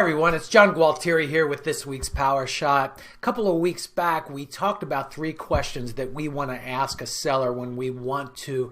everyone, it's John Gualtieri here with this week's Power Shot. A couple of weeks back, we talked about 3 questions that we want to ask a seller when we want to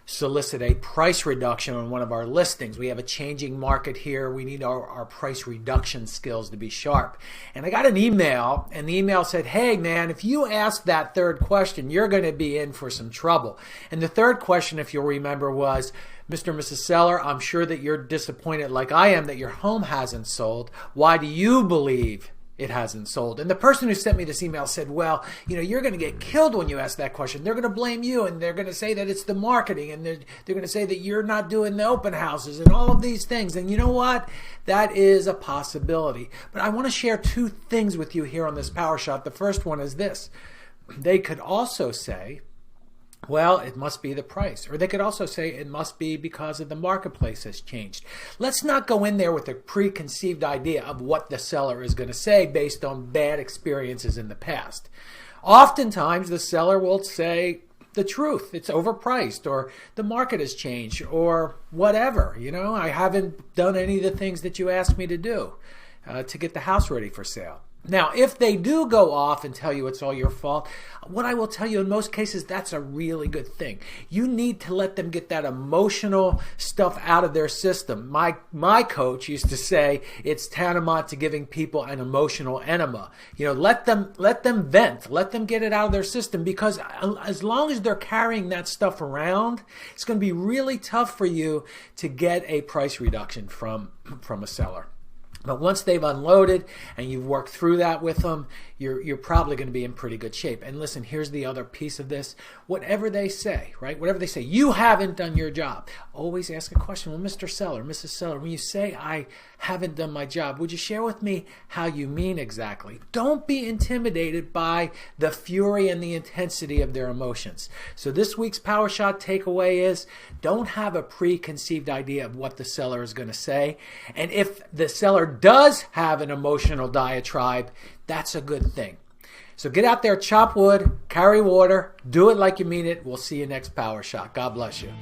solicit a price reduction on one of our listings. We have a changing market here. We need our price reduction skills to be sharp. And I got an email, and the email said, hey man, if you ask that 3rd question, you're going to be in for some trouble. And the 3rd question, if you'll remember, was, Mr. and Mrs. Seller, I'm sure that you're disappointed like I am that your home hasn't sold. Why do you believe it hasn't sold? And the person who sent me this email said, well, you're going to get killed when you ask that question. They're going to blame you, and they're going to say that it's the marketing, and they're going to say that you're not doing the open houses and all of these things. And you know what? That is a possibility. But I want to share 2 things with you here on this Power Shot. The first one is this. They could also say, well, it must be the price. Or they could also say it must be because of the marketplace has changed. Let's not go in there with a preconceived idea of what the seller is going to say based on bad experiences in the past. Oftentimes, the seller will say the truth. It's overpriced, or the market has changed, or whatever. I haven't done any of the things that you asked me to do to get the house ready for sale. Now, if they do go off and tell you it's all your fault, what I will tell you in most cases, that's a really good thing. You need to let them get that emotional stuff out of their system. My coach used to say it's tantamount to giving people an emotional enema. Let them vent, let them get it out of their system, because as long as they're carrying that stuff around, it's going to be really tough for you to get a price reduction from a seller. But once they've unloaded and you've worked through that with them, you're probably going to be in pretty good shape. And listen, here's the other piece of this. Whatever they say, right? Whatever they say, you haven't done your job. Always ask a question. Well, Mr. Seller, Mrs. Seller, when you say I haven't done my job, would you share with me how you mean exactly? Don't be intimidated by the fury and the intensity of their emotions. So this week's Power Shot takeaway is, don't have a preconceived idea of what the seller is going to say. And if the seller does have an emotional diatribe, that's a good thing. So get out there, chop wood, carry water, do it like you mean it. We'll see you next Power Shot. God bless you.